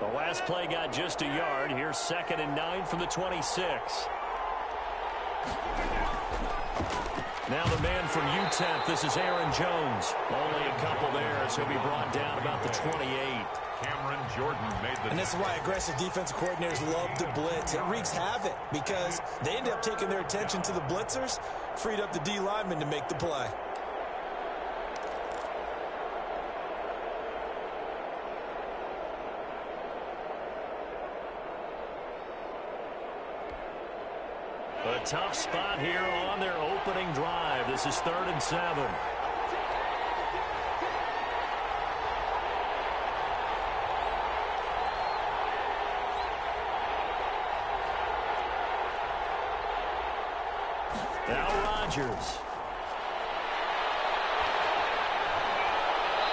The last play got just a yard. Here's 2nd and 9 from the 26. Now the man from UTEP, this is Aaron Jones. Only a couple there as he'll be brought down about the 28. Cameron Jordan made the... And this is why aggressive defensive coordinators love to blitz. It wreaks havoc because they end up taking their attention to the blitzers, freed up the D lineman to make the play. A tough spot here on their opening drive. This is 3rd and 7. Now Rodgers.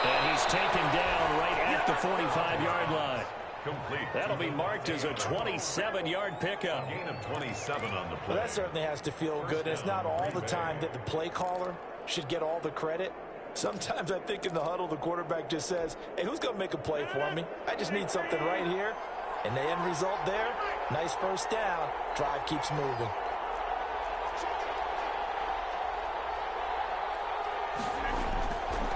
And he's taken down right at the 45-yard line. Complete. That'll be marked as a 27-yard pickup. Gain of 27 on the play. Well, that certainly has to feel good. It's not all the time that the play caller should get all the credit. Sometimes I think in the huddle, the quarterback just says, hey, who's going to make a play for me? I just need something right here. And the end result there, nice first down. Drive keeps moving.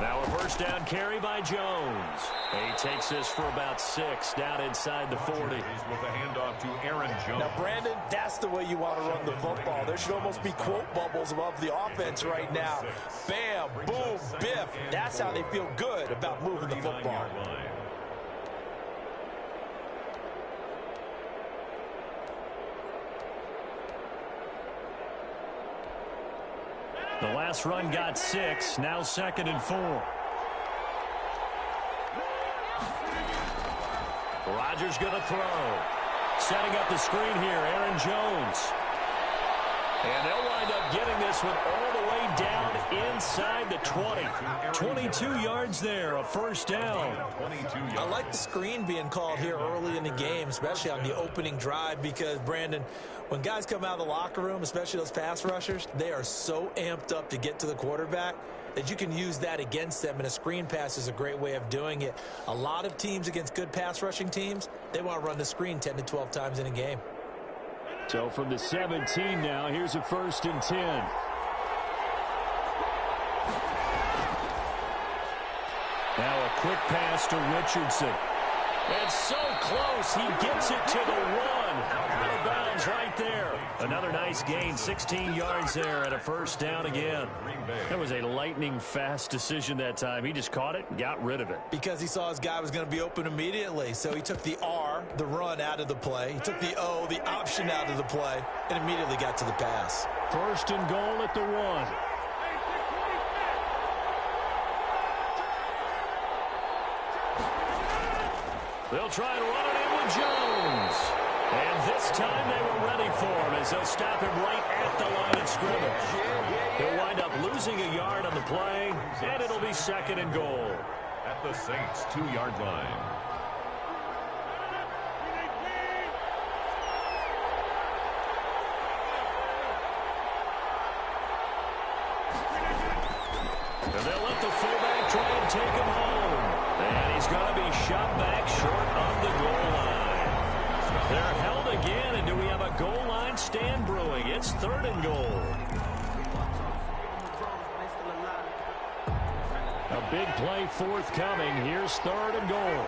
Now a first down carry by Jones. He takes this for about 6 down inside the 40. With a handoff to Aaron Jones. Now, Brandon, that's the way you want to run the football. There should almost be quote bubbles above the offense right now. Bam, boom, biff. That's how they feel good about moving the football. The last run got 6. Now 2nd and 4. Rodgers going to throw. Setting up the screen here, Aaron Jones. And they'll wind up getting this one all the way down inside the 20. 22 yards there, a first down. I like the screen being called here early in the game, especially on the opening drive, because, Brandon, when guys come out of the locker room, especially those pass rushers, they are so amped up to get to the quarterback that you can use that against them, and a screen pass is a great way of doing it. A lot of teams against good pass rushing teams, they want to run the screen 10 to 12 times in a game. So from the 17 now, here's a 1st and 10. Now a quick pass to Richardson. And so close, he gets it to the 1. Out of bounds right there. Another nice gain, 16 yards there, and a first down again. That was a lightning-fast decision that time. He just caught it and got rid of it. Because he saw his guy was going to be open immediately. So he took the R, the run, out of the play. He took the O, the option, out of the play, and immediately got to the pass. 1st and goal at the 1. They'll try and run it in with Jones. And this time they were ready for him as they'll stop him right at the line of scrimmage. He'll wind up losing a yard on the play, and it'll be 2nd and goal. At the Saints' 2-yard line. And they'll let the fullback try and take him home. And he's going to be shot back short of the goal line. They're held again, and do we have a goal line stand brewing? It's 3rd and goal. A big play forthcoming. Here's 3rd and goal.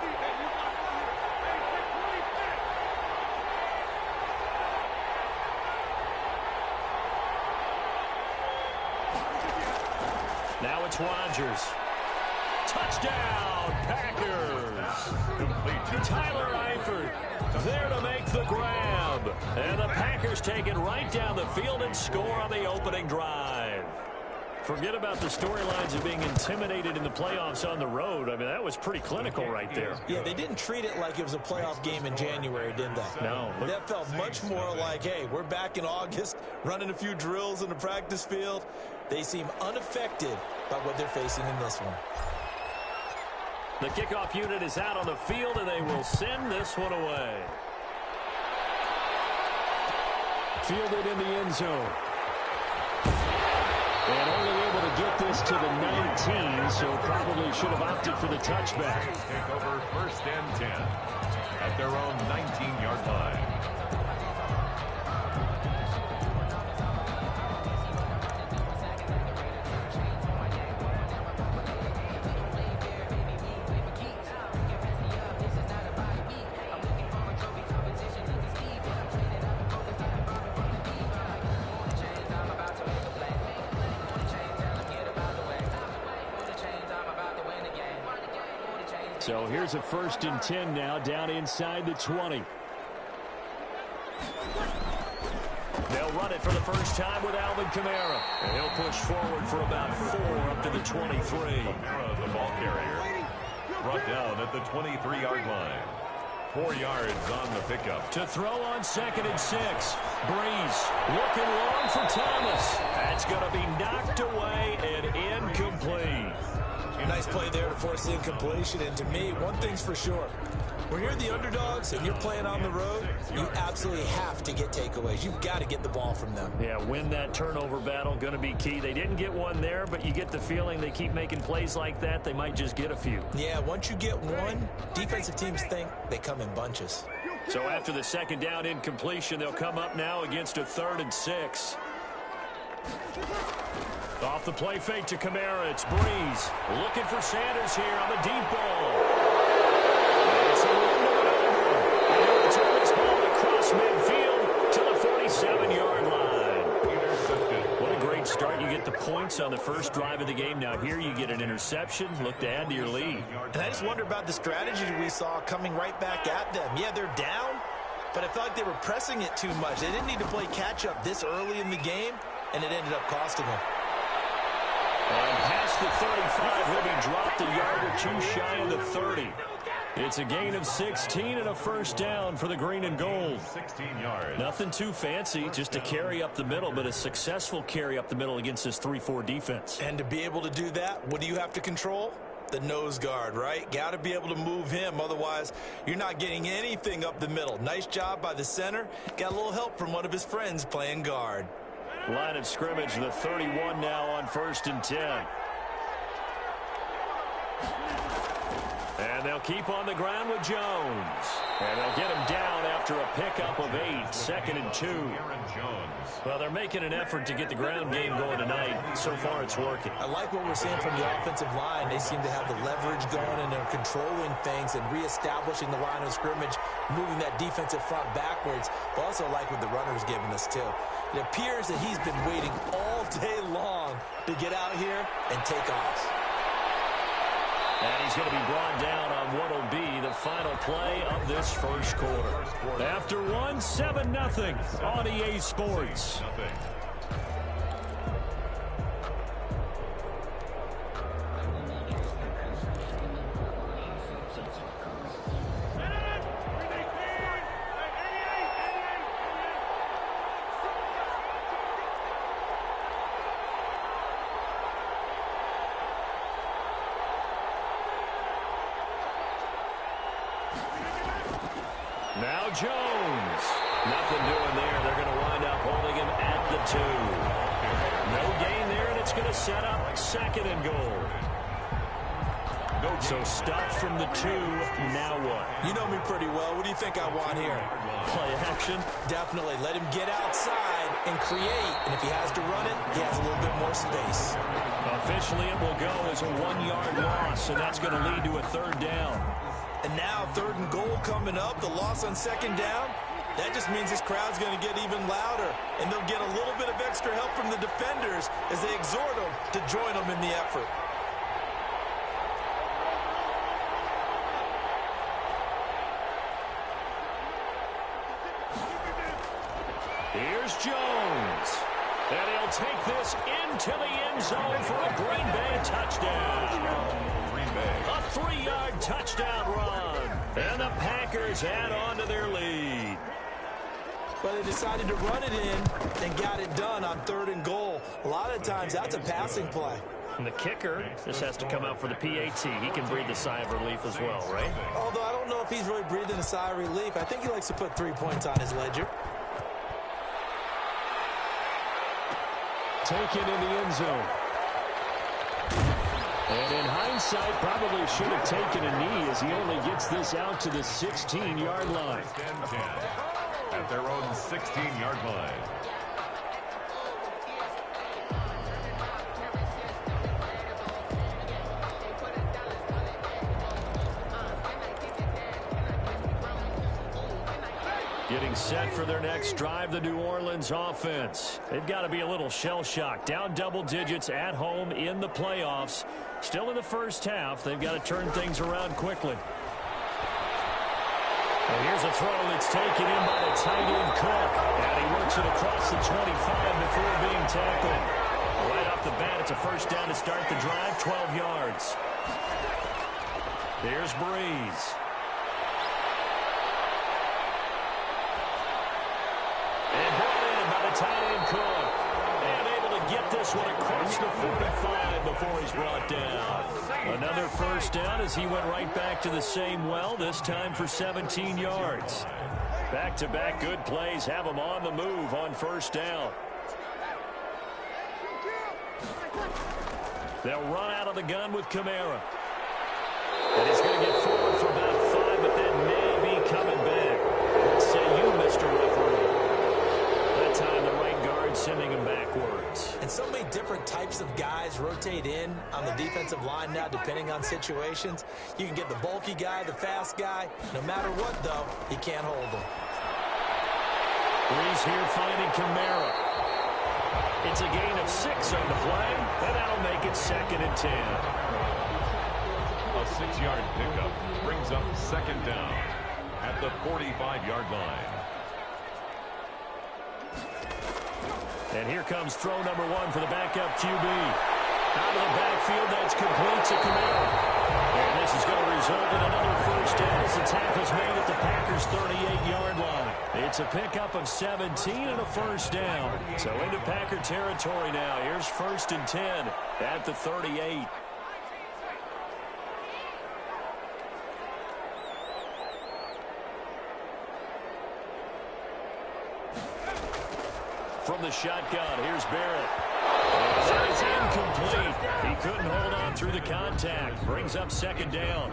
Now it's Rodgers. Touchdown, Packers. Tyler Eifert there to make the grab. And the Packers take it right down the field and score on the opening drive. Forget about the storylines of being intimidated in the playoffs on the road. I mean, that was pretty clinical right there. Yeah, they didn't treat it like it was a playoff game in January, did they? No. That felt much more like, hey, we're back in August, running a few drills in the practice field. They seem unaffected by what they're facing in this one. The kickoff unit is out on the field, and they will send this one away. Fielded in the end zone. And only able to get this to the 19, so probably should have opted for the touchback. Take over 1st and 10. at their own 19-yard line. So here's a 1st and 10 now, down inside the 20. They'll run it for the first time with Alvin Kamara. And he'll push forward for about 4 up to the 23. Kamara, the ball carrier, brought down at the 23-yard line. 4 yards on the pickup. To throw on 2nd and 6. Breeze looking long for Thomas. That's going to be knocked away and incomplete. Nice play there to force the incompletion. And to me, one thing's for sure. When you're the underdogs and you're playing on the road, you absolutely have to get takeaways. You've got to get the ball from them. Yeah, win that turnover battle, going to be key. They didn't get one there, but you get the feeling they keep making plays like that, they might just get a few. Yeah, once you get one, defensive teams think they come in bunches. So after the 2nd down incompletion, they'll come up now against a 3rd and 6. Off the play fake to Kamara, it's Breeze. Looking for Sanders here on the deep ball. It's a and he'll return this ball across midfield to the 47-yard line. What a great start. You get the points on the first drive of the game. Now here you get an interception. Look to add to your lead. And I just wonder about the strategy we saw coming right back at them. Yeah, they're down, but I felt like they were pressing it too much. They didn't need to play catch-up this early in the game, and it ended up costing them. And past the 35, he'll be dropped a yard or 2 shy of the 30. It's a gain of 16 and a 1st down for the green and gold. 16 yards. Nothing too fancy, just a carry up the middle, but a successful carry up the middle against this 3-4 defense. And to be able to do that, what do you have to control? The nose guard, right? Got to be able to move him. Otherwise, you're not getting anything up the middle. Nice job by the center. Got a little help from one of his friends playing guard. Line of scrimmage, the 31 now on 1st and 10. And they'll keep on the ground with Jones. And they'll get him down after a pickup of 8, 2nd and 2. Well, they're making an effort to get the ground game going tonight. So far, it's working. I like what we're seeing from the offensive line. They seem to have the leverage going, and they're controlling things and reestablishing the line of scrimmage, moving that defensive front backwards. But also like what the runner's giving us, too. It appears that he's been waiting all day long to get out here and take off. And he's going to be brought down on what will be the final play of this first quarter. After one, 7-0 on EA Sports. Now Jones. Nothing doing there. They're going to wind up holding him at the 2. No gain there, and it's going to set up 2nd and goal. So stopped from the 2. Now what? You know me pretty well. What do you think I want here? Play action? Definitely. Let him get outside and create. And if he has to run it, he has a little bit more space. Officially, it will go as a 1-yard loss, and that's going to lead to a 3rd down. And now 3rd and goal coming up. The loss on 2nd down. That just means this crowd's going to get even louder. And they'll get a little bit of extra help from the defenders as they exhort them to join them in the effort. Here's Jones. And he'll take this into the end zone for a Green Bay touchdown. A 3-yard touchdown run. And the Packers add on to their lead. But they decided to run it in and got it done on 3rd and goal. A lot of times that's a passing play. And the kicker just has to come out for the PAT. He can breathe a sigh of relief as well, right? Although I don't know if he's really breathing a sigh of relief. I think he likes to put 3 points on his ledger. Taken in the end zone. And in hindsight, probably should have taken a knee as he only gets this out to the 16-yard line. First and 10 at their own 16-yard line. Getting set for their next drive, the New Orleans offense. They've got to be a little shell-shocked. Down double digits at home in the playoffs. Still in the first half. They've got to turn things around quickly. And here's a throw that's taken in by the tight end Cook. And he works it across the 25 before being tackled. Right off the bat, it's a first down to start the drive, 12 yards. Here's Breeze. Tight end Cook, and able to get this one across the 45 before he's brought down. Another first down as he went right back to the same well, this time for 17 yards. Back-to-back good plays have him on the move on first down. They'll run out of the gun with Kamara. And he's going to get forward for about 5, but then may be coming back. What say you, Mr. Referee? That time the right guard sending him backwards. And so many different types of guys rotate in on the defensive line now, depending on situations. You can get the bulky guy, the fast guy. No matter what, though, he can't hold them. Breeze here finding Kamara. It's a gain of 6 on the play, and that'll make it 2nd and 10. A 6-yard pickup brings up 2nd down at the 45-yard line. And here comes throw number 1 for the backup QB. Out of the backfield, that's complete to Kamara. And this is going to result in another first down as the tackle's made at the Packers' 38-yard line. It's a pickup of 17 and a first down. So into Packer territory now. Here's 1st and 10 at the 38. From the shotgun, here's Barrett. That is incomplete. He couldn't hold on through the contact. Brings up 2nd down.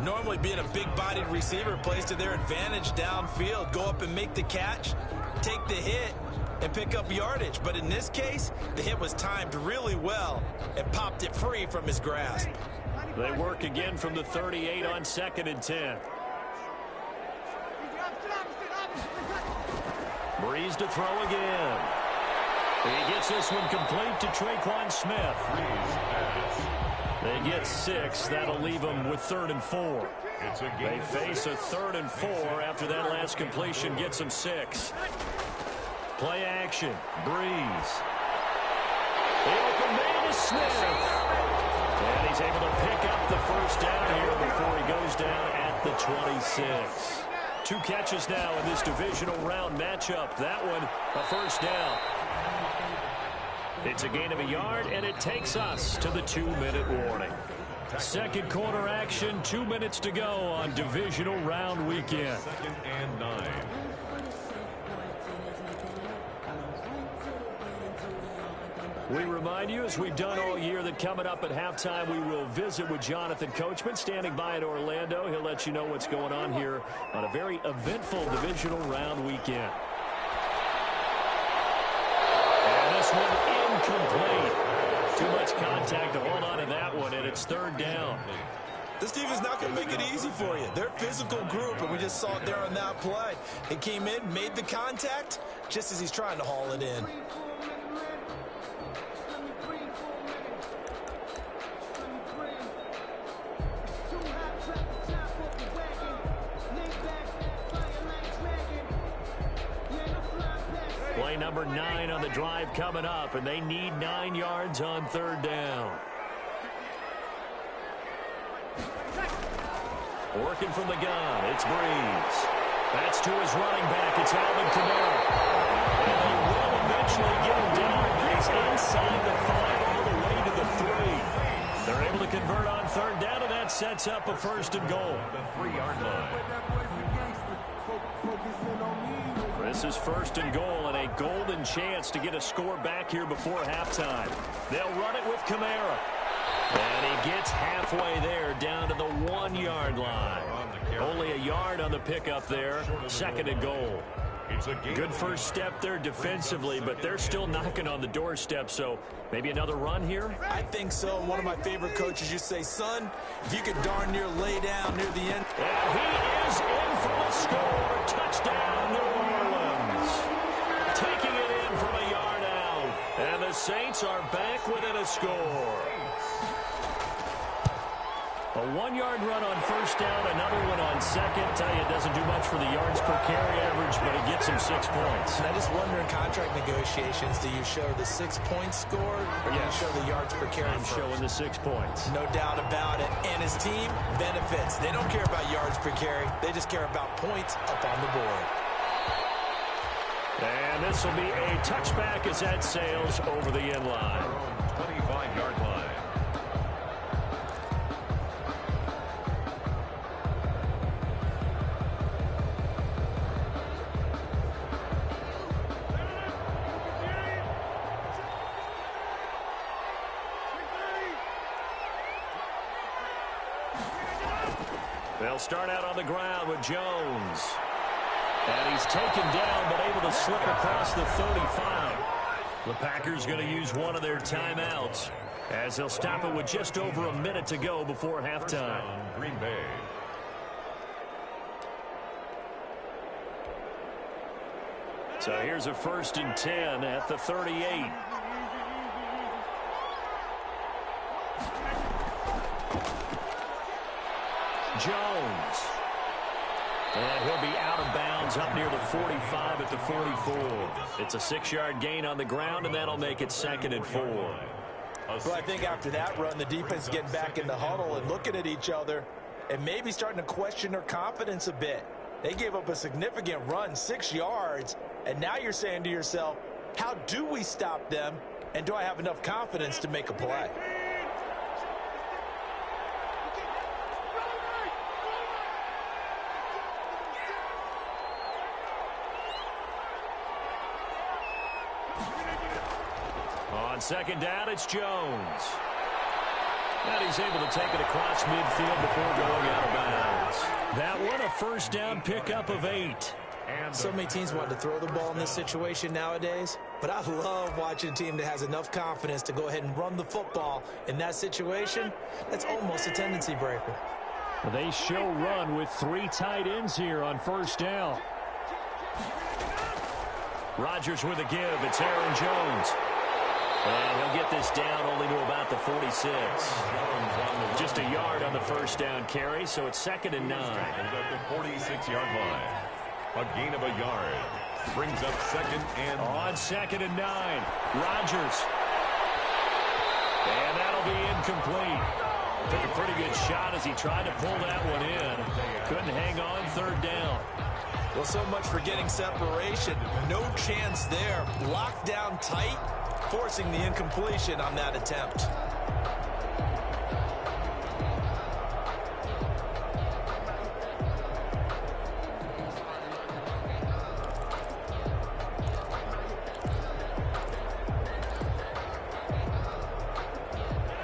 Normally being a big-bodied receiver plays to their advantage downfield. Go up and make the catch, take the hit, and pick up yardage. But in this case, the hit was timed really well and popped it free from his grasp. They work again from the 38 on 2nd and 10. Breeze to throw again. He gets this one complete to Traquan Smith. They get 6. That'll leave them with 3rd and 4. They face a 3rd and 4 after that last completion gets them 6. Play action. Breeze. The open man is Smith. And he's able to pick up the first down here before he goes down at the 26. 2 catches now in this divisional round matchup. That one, a first down. It's a gain of a yard, and it takes us to the 2-minute warning. 2nd quarter action, 2 minutes to go on divisional round weekend. 2nd and 9. We remind you, as we've done all year, that coming up at halftime, we will visit with Jonathan Coachman, standing by in Orlando. He'll let you know what's going on here on a very eventful divisional round weekend. And this one incomplete. Too much contact to hold on to that one, and it's 3rd down. This team is not going to make it easy for you. They're a physical group, and we just saw it there on that play. He came in, made the contact, just as he's trying to haul it in. Play number 9 on the drive coming up, and they need 9 yards on 3rd down. Working from the gun, it's Breeze. That's to his running back, it's Alvin Kamara. And they will eventually get him down. He's inside the 5 all the way to the 3. They're able to convert on 3rd down, and that sets up a 1st and goal. The 3-yard line. This is 1st and goal, and a golden chance to get a score back here before halftime. They'll run it with Kamara. And he gets halfway there, down to the 1-yard line. Only a yard on the pickup there. 2nd and goal. Good first step there defensively, but they're still knocking on the doorstep, so maybe another run here? I think so. One of my favorite coaches used to say, son, if you could darn near lay down near the end. And he is in for the score. Touchdown, New Orleans. Taking it in from a yard out. And the Saints are back within a score. A 1-yard run on first down, another one on second. Tell you, it doesn't do much for the yards per carry average, but it gets him 6 points. And I just wonder in contract negotiations, do you show the 6-point score or do you show the yards per carry? I'm showing the 6 points. No doubt about it. And his team benefits. They don't care about yards per carry. They just care about points up on the board. And this will be a touchback as that sails over the end line. 25-yard line. They'll start out on the ground with Jones. And he's taken down, but able to slip across the 35. The Packers going to use one of their timeouts, as they'll stop it with just over a minute to go before halftime. Green Bay. So here's a 1st and 10 at the 38. Jones. And he'll be out of bounds up near the 45 at the 44. It's a 6-yard gain on the ground, and that'll make it 2nd and 4. Well, I think after that run, the defense is getting back in the huddle and looking at each other and maybe starting to question their confidence a bit. They gave up a significant run, 6 yards, and now you're saying to yourself, how do we stop them, and do I have enough confidence to make a play? On 2nd down, it's Jones. And he's able to take it across midfield before going out of bounds. That one, a 1st down pickup of 8. So many teams want to throw the ball in this situation nowadays, but I love watching a team that has enough confidence to go ahead and run the football in that situation. That's almost a tendency breaker. They show run with 3 tight ends here on 1st down. Rodgers with a give. It's Aaron Jones. And he'll get this down only to about the 46. Just a yard on the 1st down carry, so it's 2nd and 9. At the 46-yard line. A gain of a yard. Brings up 2nd and 9. On 2nd and 9. Rodgers. And that'll be incomplete. Took a pretty good shot as he tried to pull that one in. Couldn't hang on 3rd down. Well, so much for getting separation. No chance there. Locked down tight, forcing the incompletion on that attempt.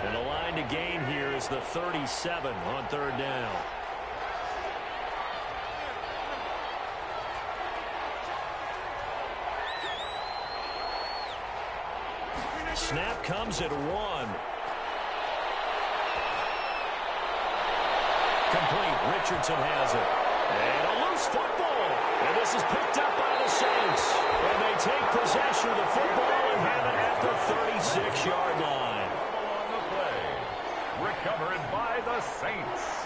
And the line to gain here is the 37 on 3rd down. Snap comes at 1. Complete. Richardson has it. And a loose football. And this is picked up by the Saints. And they take possession of the football and have it at the 36-yard line. On the play. Recovered by the Saints.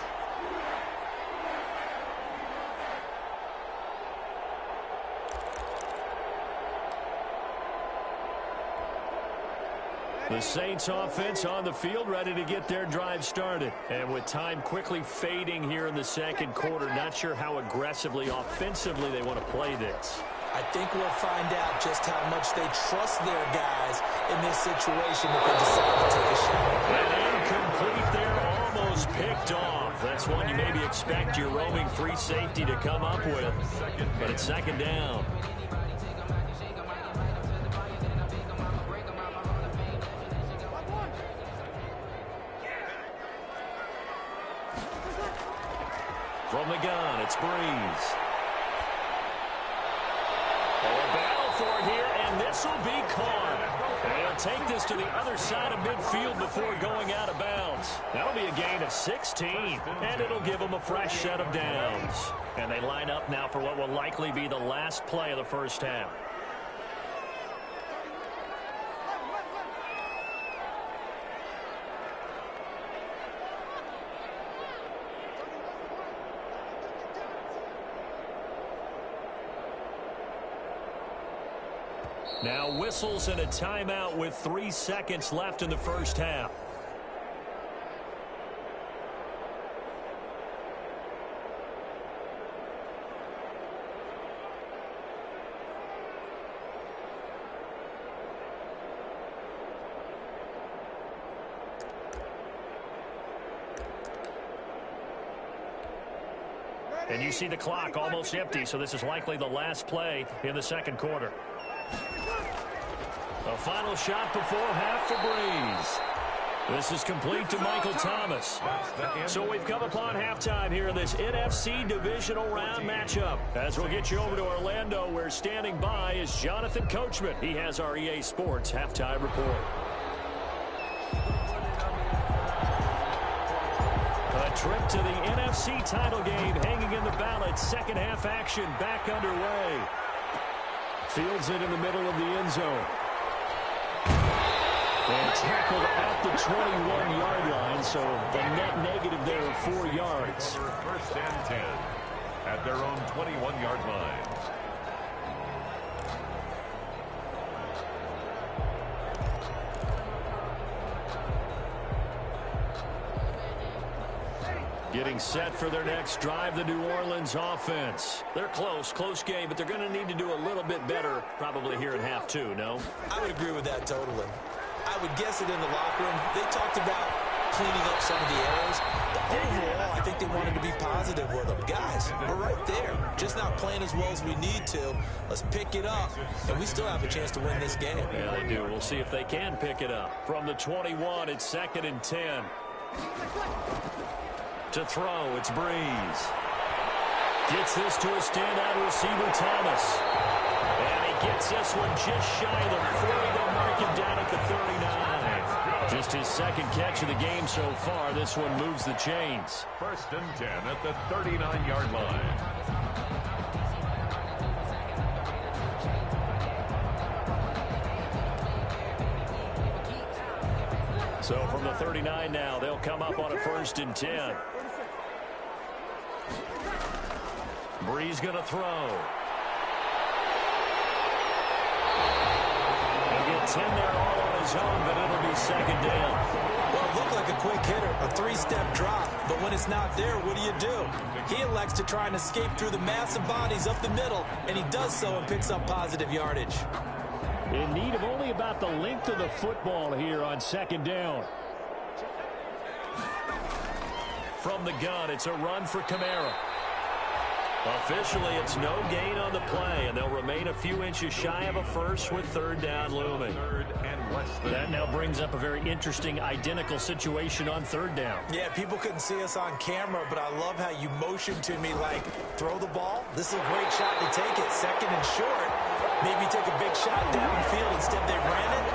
The Saints offense on the field, ready to get their drive started. And with time quickly fading here in the 2nd quarter, not sure how aggressively, offensively they want to play this. I think we'll find out just how much they trust their guys in this situation if they decide to take a shot. And incomplete there, almost picked off. That's one you maybe expect your roaming free safety to come up with. But it's 2nd down. From the gun, it's Breeze. A battle for it here, and this will be caught. They'll take this to the other side of midfield before going out of bounds. That'll be a gain of 16, and it'll give them a fresh set of downs. And they line up now for what will likely be the last play of the first half. Now whistles and a timeout with 3 seconds left in the first half. And you see the clock almost empty, so this is likely the last play in the second quarter. A final shot before half for Breeze. This is complete to Michael Thomas. So we've come upon halftime here in this NFC divisional round matchup. As we'll get you over to Orlando, where standing by is Jonathan Coachman. He has our EA Sports halftime report. A trip to the NFC title game hanging in the balance. Second half action back underway. Fields it in the middle of the end zone. And tackled at the 21-yard line, so the net negative there of 4 yards. First and 10 at their own 21-yard line. Getting set for their next drive, the New Orleans offense. They're close game, but they're going to need to do a little bit better probably here in half two, no? I would agree with that totally. I would guess it in the locker room. They talked about cleaning up some of the errors. But overall, I think they wanted to be positive with them. Guys, we're right there. Just not playing as well as we need to. Let's pick it up. And we still have a chance to win this game. Yeah, they do. We'll see if they can pick it up. From the 21, it's 2nd and 10. To throw, it's Breeze. Gets this to a standout receiver, Thomas. And he gets this one just shy of the 40. They'll mark him down at the 39. Just his second catch of the game so far. This one moves the chains. 1st and 10 at the 39-yard line. So from the 39 now, they'll come up on a 1st and 10. Breeze going to throw. He'll get 10 there all on his own, but it'll be 2nd down. Well, it looked like a quick hitter, a 3-step drop. But when it's not there, what do? He elects to try and escape through the massive bodies up the middle, and he does so and picks up positive yardage. In need of only about the length of the football here on 2nd down. From the gun, it's a run for Kamara. Officially, it's no gain on the play, and they'll remain a few inches shy of a first with 3rd down looming. That now brings up a very interesting identical situation on 3rd down. Yeah, people couldn't see us on camera, but I love how you motioned to me like, throw the ball. This is a great shot to take it. 2nd and short. Maybe take a big shot downfield. Instead, they ran it.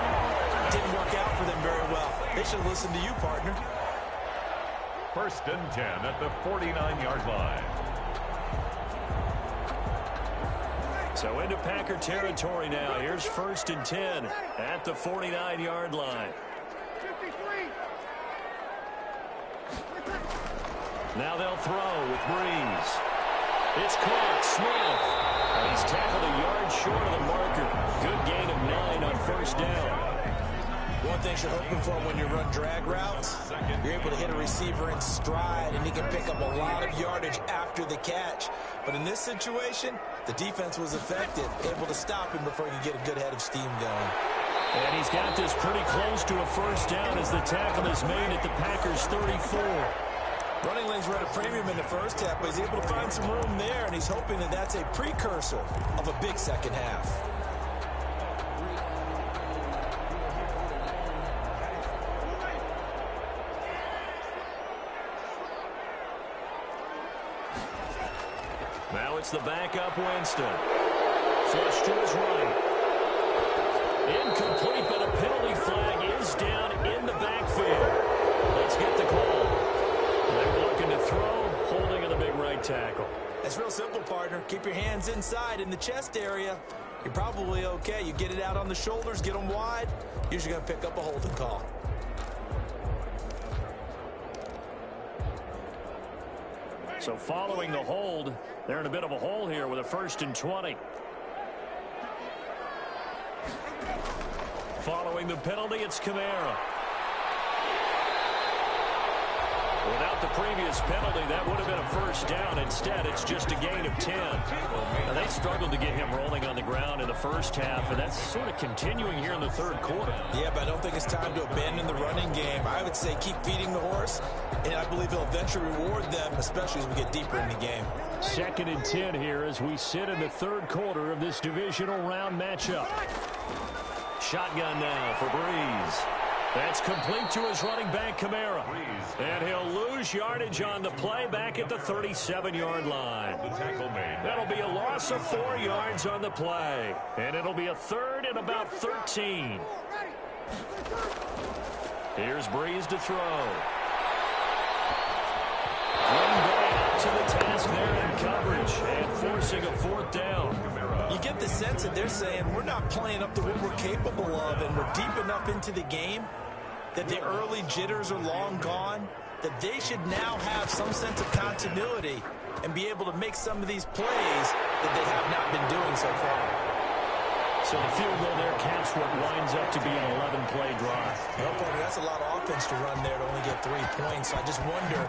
Didn't work out for them very well. They should listen to you, partner. 1st and 10 at the 49-yard line. So into Packer territory now. Here's 1st and 10 at the 49-yard line. Now they'll throw with Breeze. It's caught. Smith. And he's tackled a yard short of the marker. Good gain of 9 on 1st down. One thing you're hoping for when you run drag routes, you're able to hit a receiver in stride, and he can pick up a lot of yardage after the catch. But in this situation, the defense was effective, able to stop him before he could get a good head of steam going. And he's got this pretty close to a 1st down as the tackle is made at the Packers' 34. Running lanes were at a premium in the first half, but he's able to find some room there, and he's hoping that that's a precursor of a big second half. Now it's the backup Winston. Flush to his right. Incomplete, but a penalty flag is down in the backfield. Let's get the call. They were looking to throw, holding in the big right tackle. It's real simple, partner. Keep your hands inside in the chest area. You're probably okay. You get it out on the shoulders, get them wide. Usually going to pick up a holding call. So following the hold, they're in a bit of a hole here with a 1st and 20. Following the penalty, it's Kamara. Without the previous penalty, that would have been a 1st down. Instead, it's just a gain of 10. Now, they struggled to get him rolling on the ground in the first half, and that's sort of continuing here in the 3rd quarter. Yeah, but I don't think it's time to abandon the running game. I would say keep feeding the horse, and I believe he'll eventually reward them, especially as we get deeper in the game. 2nd and 10 here as we sit in the 3rd quarter of this divisional round matchup. Shotgun now for Breeze. That's complete to his running back, Kamara. And he'll lose yardage on the play back at the 37-yard line. That'll be a loss of 4 yards on the play. And it'll be a 3rd and about 13. Here's Breeze to throw. Green Bay up to the task there in coverage and forcing a 4th down. You get the sense that they're saying we're not playing up to what we're capable of, and we're deep enough into the game that the early jitters are long gone, that they should now have some sense of continuity and be able to make some of these plays that they have not been doing so far. So the field goal there caps what winds up to be an 11-play drive. No, partner, that's a lot of offense to run there to only get 3 points. So I just wonder,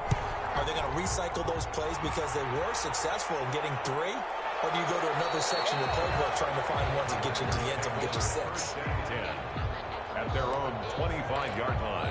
are they going to recycle those plays because they were successful in getting 3? Or do you go to another section of the playbook trying to find ones that get you into the end zone and get you 6? 10 at their own 25-yard line.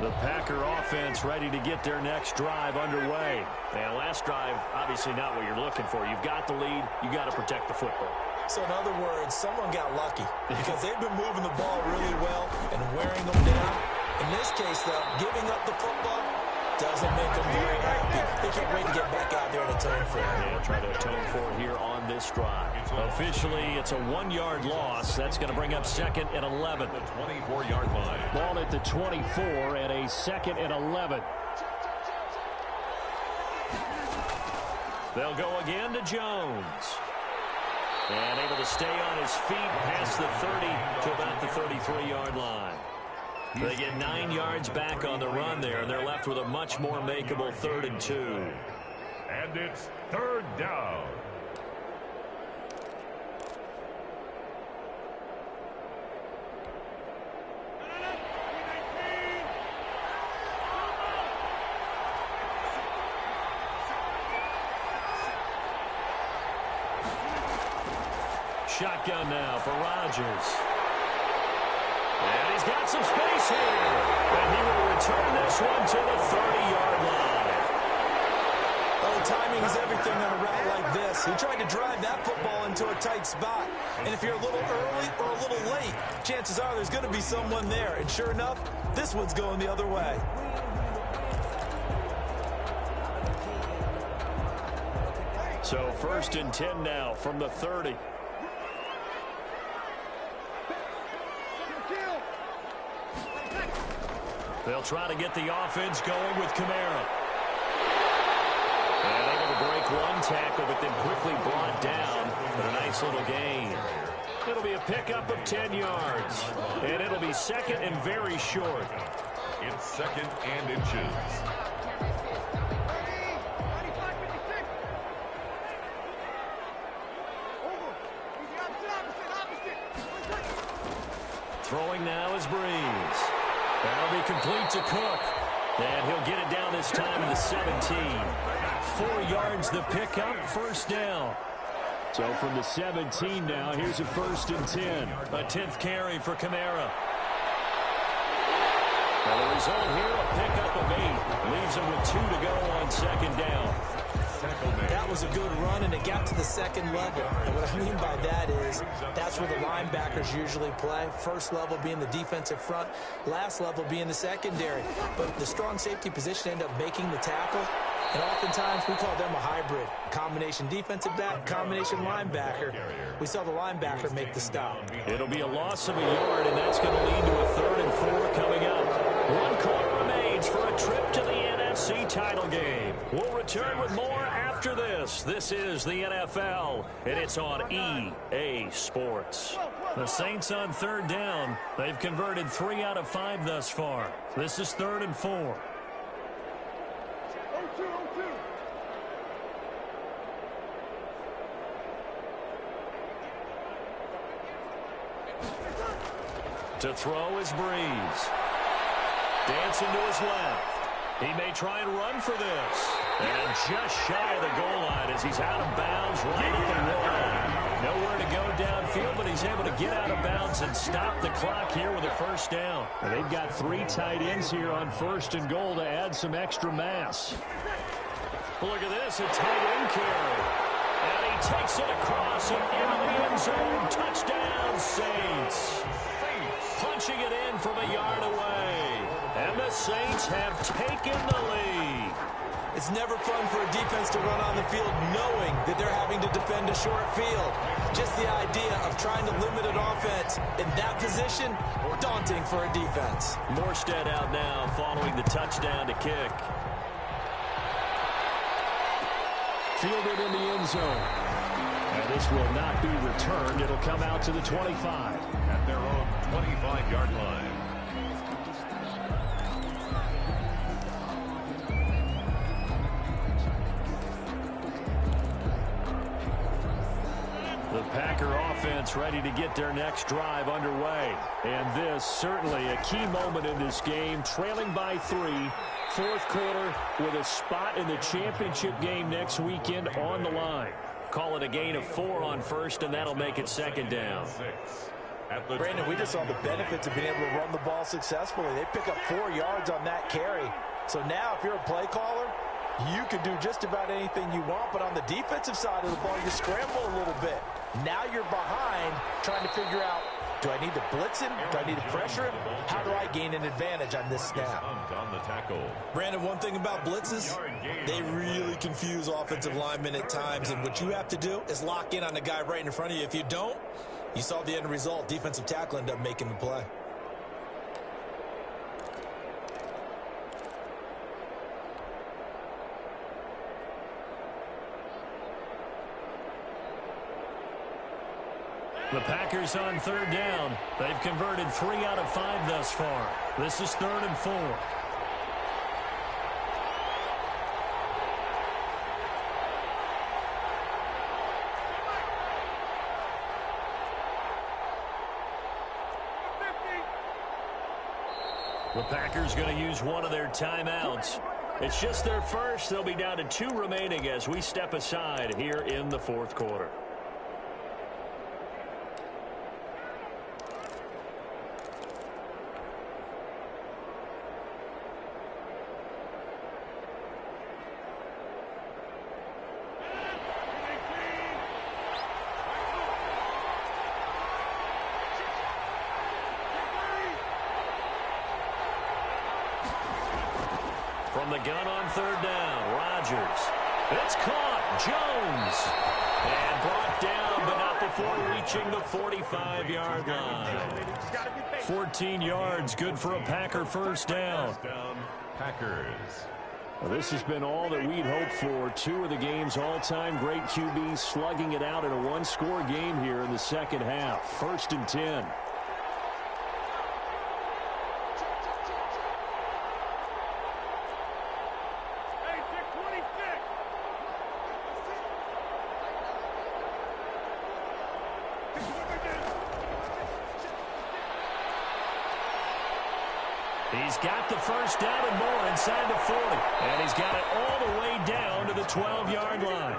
The Packer offense ready to get their next drive underway. And last drive, obviously not what you're looking for. You've got the lead. You got to protect the football. So in other words, someone got lucky because they've been moving the ball really well and wearing them down. In this case, though, giving up the football doesn't make them very happy. They can't wait to get back out there and atone for it. Yeah, try to atone for it here on this drive. Officially, it's a 1-yard loss. That's going to bring up 2nd and 11. The 24-yard line. Ball at the 24 and a 2nd and 11. They'll go again to Jones. And able to stay on his feet past the 30 to about the 33-yard line. They get 9 yards back on the run there, and they're left with a much more makeable 3rd and 2. And it's 3rd down. Shotgun now for Rodgers. And he's got some space here. And he will return this one to the 30-yard line. Oh, timing is everything on a route like this. He tried to drive that football into a tight spot. And if you're a little early or a little late, chances are there's going to be someone there. And sure enough, this one's going the other way. So 1st and 10 now from the 30. They'll try to get the offense going with Kamara. And able to break one tackle, but then quickly brought down. But a nice little gain. It'll be a pickup of 10 yards. And it'll be 2nd and very short. It's 2nd and inches. Throwing now is Breeze. That'll be complete to Cook. And he'll get it down this time to the 17. 4 yards the pickup, 1st down. So from the 17 now, here's a 1st and 10. A 10th carry for Kamara. And the result here, a pickup of 8. Leaves him with 2 to go on 2nd down. was a good run, and it got to the second level. And what I mean by that is that's where the linebackers usually play. First level being the defensive front, last level being the secondary. But the strong safety position ended up making the tackle, and oftentimes we call them a hybrid. Combination defensive back, combination linebacker. We saw the linebacker make the stop. It'll be a loss of a yard, and that's going to lead to a 3rd and 4 coming up. 1 quarter remains for a trip to the NFC title game. We'll return with more after this. This is the NFL, and it's on EA Sports. The Saints on 3rd down. They've converted 3 out of 5 thus far. This is 3rd and 4. To throw is Breeze. Dancing to his left. He may try and run for this. And just shy of the goal line as he's out of bounds right at the wall. Nowhere to go downfield, but he's able to get out of bounds and stop the clock here with a 1st down. And they've got 3 tight ends here on 1st and goal to add some extra mass. Look at this, a tight end carry. And he takes it across and into the end zone. Touchdown, Saints. Punching it in from a yard away. And the Saints have taken the lead. It's never fun for a defense to run on the field knowing that they're having to defend a short field. Just the idea of trying to limit an offense in that position, daunting for a defense. Morstead out now following the touchdown to kick. Fielded in the end zone. And this will not be returned. It'll come out to the 25. At their own 25-yard line. The Packer offense ready to get their next drive underway. And this certainly a key moment in this game, trailing by 3, 4th quarter with a spot in the championship game next weekend on the line. Call it a gain of 4 on 1st, and that'll make it 2nd down. Brandon, we just saw the benefits of being able to run the ball successfully. They pick up 4 yards on that carry. So now if you're a play caller, you can do just about anything you want. But on the defensive side of the ball, you scramble a little bit. Now you're behind trying to figure out, do I need to blitz him? Do I need to pressure him? How do I gain an advantage on this snap? On the tackle. Brandon, one thing about blitzes, they really confuse offensive linemen at times. And what you have to do is lock in on the guy right in front of you. If you don't, you saw the end result. Defensive tackle ended up making the play. The Packers on 3rd down. They've converted 3 out of 5 thus far. This is 3rd and 4. The Packers going to use one of their timeouts. It's just their first. They'll be down to 2 remaining as we step aside here in the 4th quarter. From the gun on 3rd down, Rodgers. It's caught. Jones. And brought down, but not before reaching the 45-yard line. 14 yards, good for a Packer 1st down. Packers. Well, this has been all that we'd hoped for. 2 of the game's all-time great QBs slugging it out in a 1-score game here in the 2nd half. 1st and 10. He's got the 1st down and more inside the 40. And he's got it all the way down to the 12-yard line.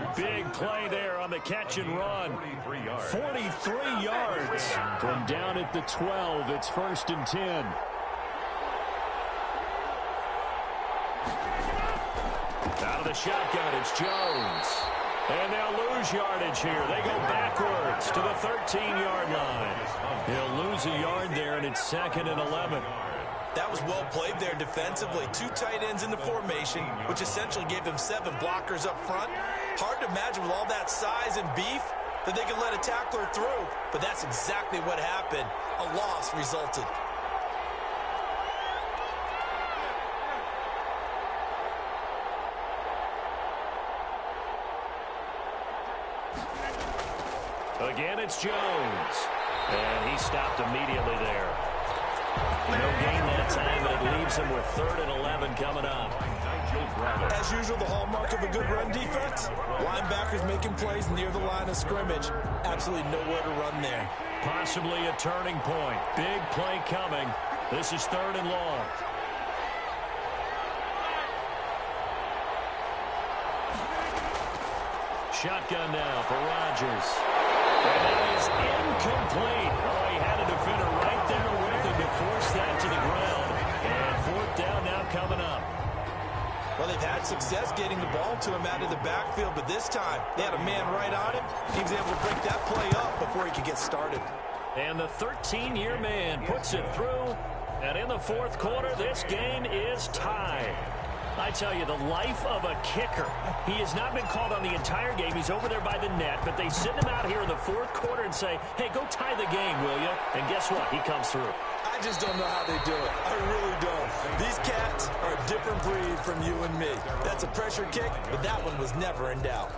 A big play there on the catch and run. 43 yards. From down at the 12, it's 1st and 10. Out of the shotgun, it's Jones. And they'll lose yardage here. They go backwards to the 13-yard line. He'll lose a yard there, and it's 2nd and 11. That was well played there defensively. 2 tight ends in the formation, which essentially gave them 7 blockers up front. Hard to imagine with all that size and beef that they could let a tackler through. But that's exactly what happened. A loss resulted. Again, it's Jones. And he stopped immediately there. No gain that time, and it leaves him with 3rd and 11 coming up. As usual, the hallmark of a good run defense, linebackers making plays near the line of scrimmage. Absolutely nowhere to run there. Possibly a turning point. Big play coming. This is 3rd and long. Shotgun now for Rodgers. And that is incomplete. Oh, he had a defender right there with him to force that to the ground. And 4th down now coming up. Well, they've had success getting the ball to him out of the backfield, but this time they had a man right on him. He was able to break that play up before he could get started. And the 13-year man puts it through. And in the 4th quarter, this game is tied. I tell you, the life of a kicker. He has not been called on the entire game. He's over there by the net, but they send him out here in the 4th quarter and say, hey, go tie the game, will you? And guess what? He comes through. I just don't know how they do it. I really don't. These cats are a different breed from you and me. That's a pressure kick, but that one was never in doubt.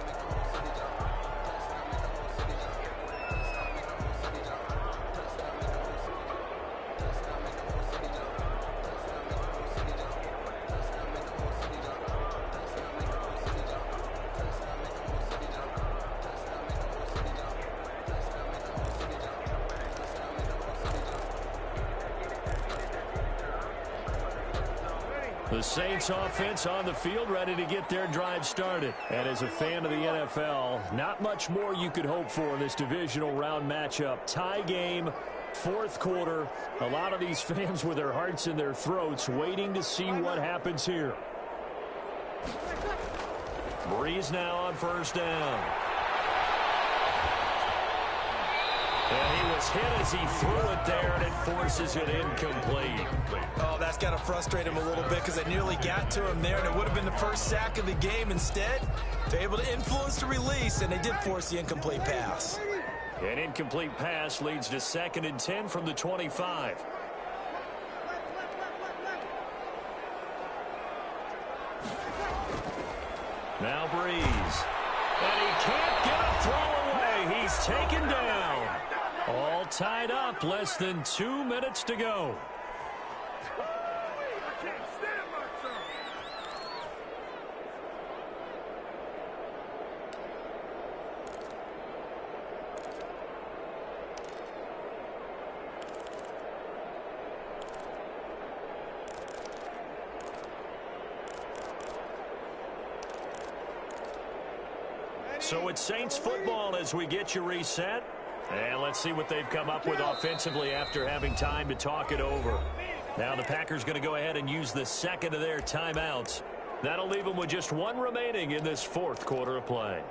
The Saints offense on the field, ready to get their drive started. And as a fan of the NFL, not much more you could hope for in this divisional round matchup. Tie game, 4th quarter. A lot of these fans with their hearts in their throats waiting to see what happens here. Breeze now on 1st down. And he was hit as he threw it there, and it forces it incomplete. Oh, that's got to frustrate him a little bit because they nearly got to him there, and it would have been the first sack of the game. Instead, they're able to influence the release, and they did force the incomplete pass. An incomplete pass leads to 2nd and 10 from the 25. Now Breeze. And he can't get a throw away. He's taken down. All tied up. Less than 2 minutes to go. So it's Saints football as we get you reset. And let's see what they've come up with offensively after having time to talk it over. Now the Packers going to go ahead and use the 2nd of their timeouts. That'll leave them with just 1 remaining in this 4th quarter of play.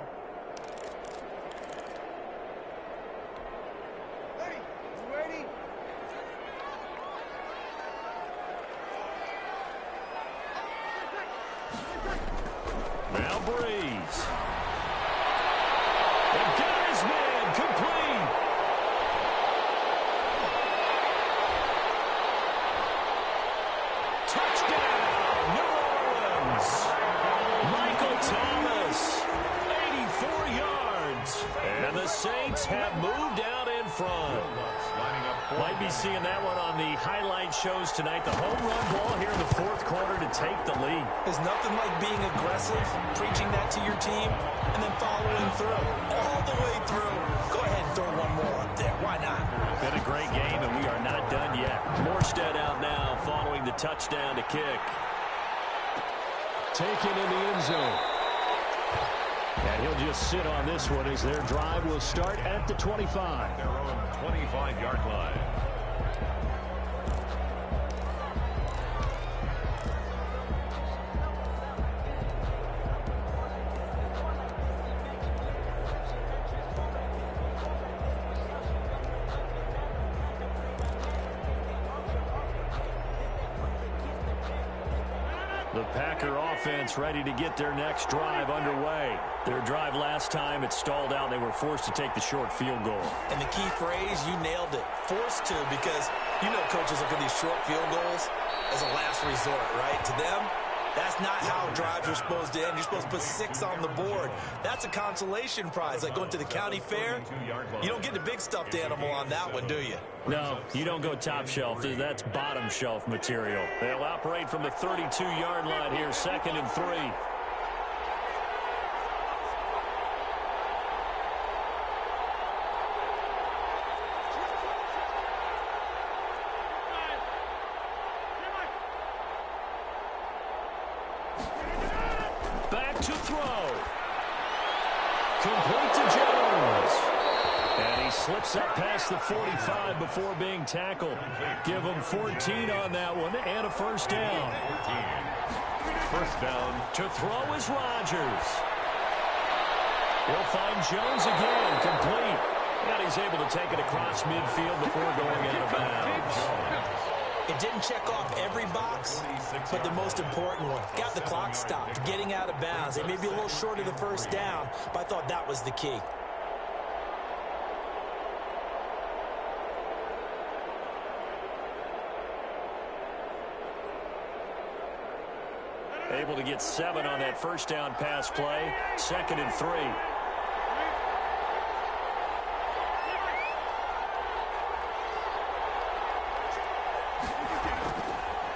Now Breeze. And got his man complete. Touchdown, New Orleans. Michael Thomas, 84 yards. And the Saints have moved out in front. Might be seeing that one on the highlight shows tonight. The home run ball here in the 4th quarter to take the lead. There's nothing like being aggressive, preaching that to your team, and then following through. All the way through. Go ahead and throw one more up there. Why not? Been a great game, and we are not done yet. Morstead out now following the touchdown to kick. Taken in the end zone. And he'll just sit on this one as their drive will start at the 25. Their own 25-yard line. The Packer offense ready to get their next drive underway. Their drive last time, it stalled out. They were forced to take the short field goal. And the key phrase, you nailed it, forced to, because you know coaches look at these short field goals as a last resort, right? To them, that's not how drives are supposed to end. You're supposed to put 6 on the board. That's a consolation prize. Like going to the county fair, you don't get the big stuffed animal on that one, do you? No, you don't go top shelf. That's bottom shelf material. They'll operate from the 32-yard line here, 2nd and 3. Back to throw. Complete to Jones. And he slips up past the 45 before being tackled. Give him 14 on that one and a first down. First down. To throw is Rodgers. He'll find Jones again, complete. And he's able to take it across midfield before going out of bounds. It didn't check off every box, but the most important one. Got the clock stopped, getting out of bounds. It may be a little short of the first down, but I thought that was the key. Able to get 7 on that first down pass play. 2nd and 3.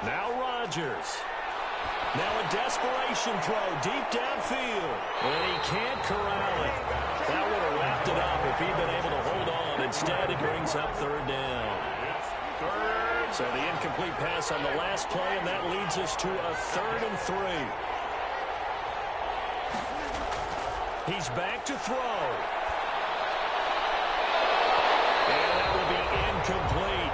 Now Rodgers. Now a desperation throw deep downfield. And he can't corral it. That would have wrapped it up if he'd been able to hold on. Instead, it brings up 3rd down. So the incomplete pass on the last play, and that leads us to a 3rd and 3. He's back to throw. And that will be incomplete.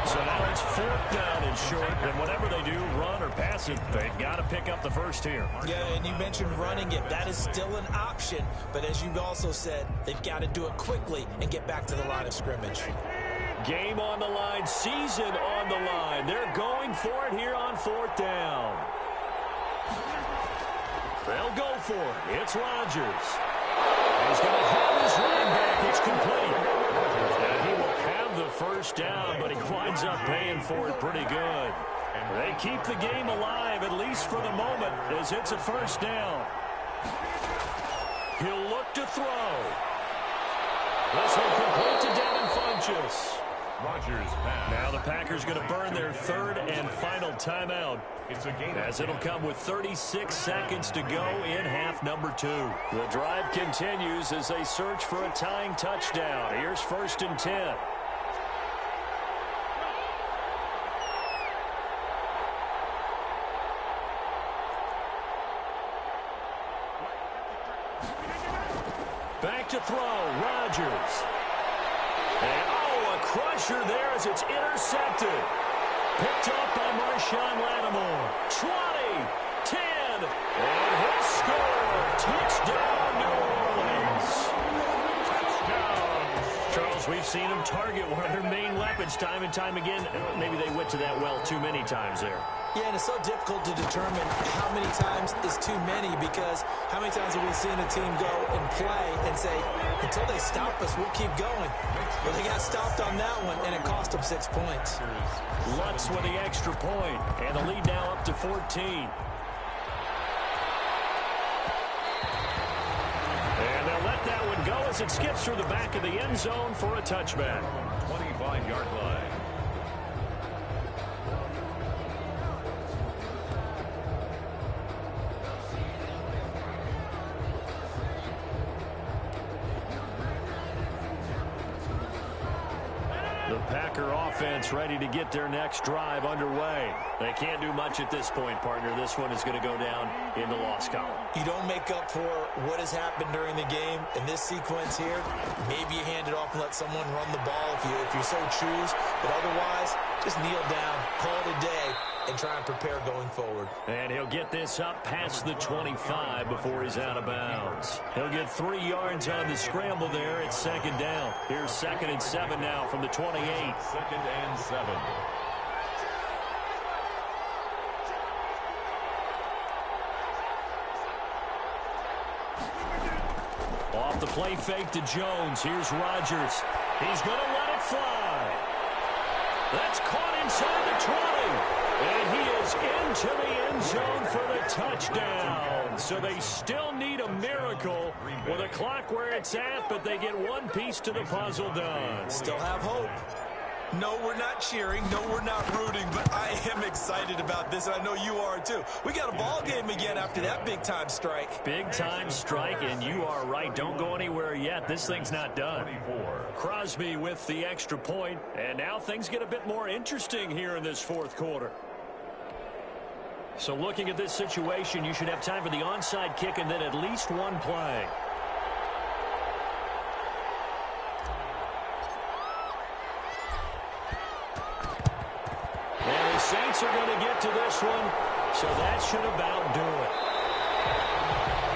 So now it's 4th down and short, and whatever they do, run or pass it, they've got to pick up the first here. Yeah, and you mentioned running it. That is still an option, but as you also said, they've got to do it quickly and get back to the line of scrimmage. Game on the line, season on the line. They're going for it here on 4th down. They'll go for it. It's Rodgers. He's going to have his running back. It's complete. And he will have the first down, but he winds up paying for it pretty good. They keep the game alive, at least for the moment, as it's a first down. He'll look to throw. This will complete to Devin Funchess. Rodgers pass. Now the Packers going to burn their 3rd and final timeout, It's a gain as it'll come with 36 seconds to go in half number 2. The drive continues as they search for a tying touchdown. Here's 1st and 10. Back to throw, Rodgers. And a crusher there as it's intercepted. Picked up by Marshawn Lattimore. 20, 10, and he'll score. Touchdown, New Orleans. Touchdown. Charles, we've seen him target one of their main weapons time and time again. Maybe they went to that well too many times there. Yeah, and it's so difficult to determine how many times is too many, because how many times have we seen a team go and play and say, until they stop us, we'll keep going. Well, they got stopped on that one, and it cost them 6 points. Lutz with the extra point, and the lead now up to 14. And they'll let that one go as it skips through the back of the end zone for a touchback. 25-yard line. The Packer offense ready to get their next drive underway. They can't do much at this point, partner. This one is going to go down in the loss column. You don't make up for what has happened during the game in this sequence here. Maybe you hand it off and let someone run the ball if you so choose. But otherwise, just kneel down, call it a day, and try and prepare going forward. And he'll get this up past the 25 before he's out of bounds. He'll get 3 yards on the scramble there at 2nd down. Here's 2nd and 7 now from the 28. 2nd and 7. Off the play fake to Jones. Here's Rodgers. He's going to let it fly. That's caught inside the 20. And he is into the end zone for the touchdown. So they still need a miracle with a clock where it's at, but they get one piece to the puzzle done. Still have hope. No, we're not cheering. No, we're not rooting, but I am excited about this, and I know you are too. We got a ball game again after that big-time strike. Big-time strike, and you are right. Don't go anywhere yet. This thing's not done. Crosby with the extra point, and now things get a bit more interesting here in this fourth quarter. So looking at this situation, you should have time for the onside kick and then at least one play. Saints are going to get to this one, so that should about do it.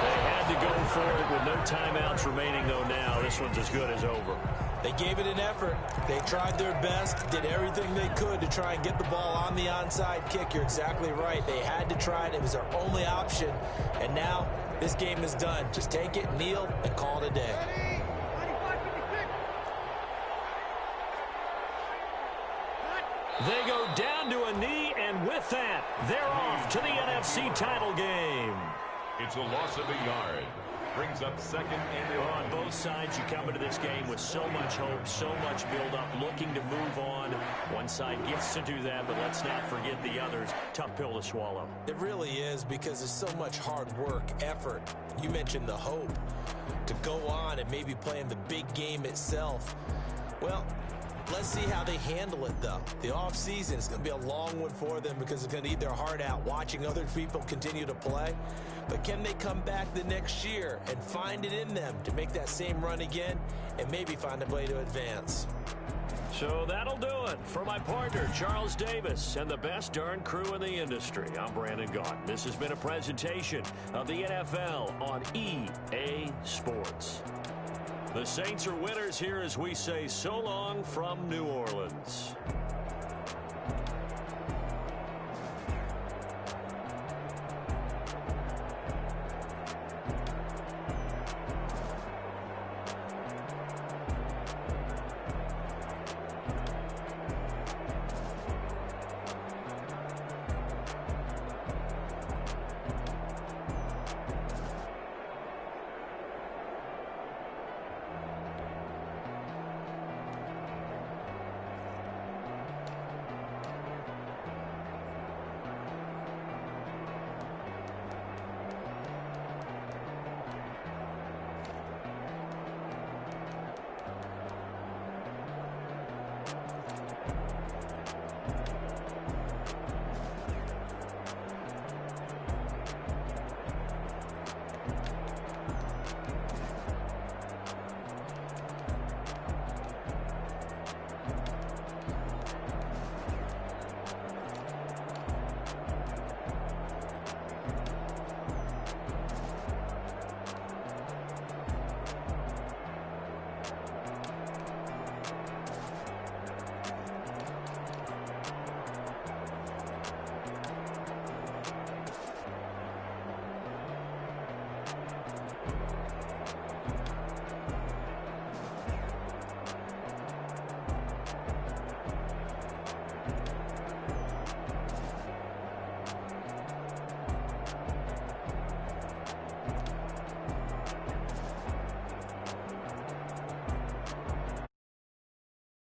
They had to go for it with no timeouts remaining, though now. This one's as good as over. They gave it an effort. They tried their best, did everything they could to try and get the ball on the onside kick. You're exactly right. They had to try it. It was their only option, and now this game is done. Just take it, kneel, and call it a day. They go down to a knee, and with that, they're off to the NFC title game. It's a loss of a yard. Brings up second and on both sides, you come into this game with so much hope, so much build-up, looking to move on. One side gets to do that, but let's not forget the others. Tough pill to swallow. It really is, because there's so much hard work, effort. You mentioned the hope to go on and maybe play in the big game itself. Well, let's see how they handle it, though. The offseason is going to be a long one for them because it's going to eat their heart out watching other people continue to play. But can they come back the next year and find it in them to make that same run again and maybe find a way to advance? So that'll do it for my partner, Charles Davis, and the best darn crew in the industry. I'm Brandon Gaughan. This has been a presentation of the NFL on EA Sports. The Saints are winners here as we say so long from New Orleans.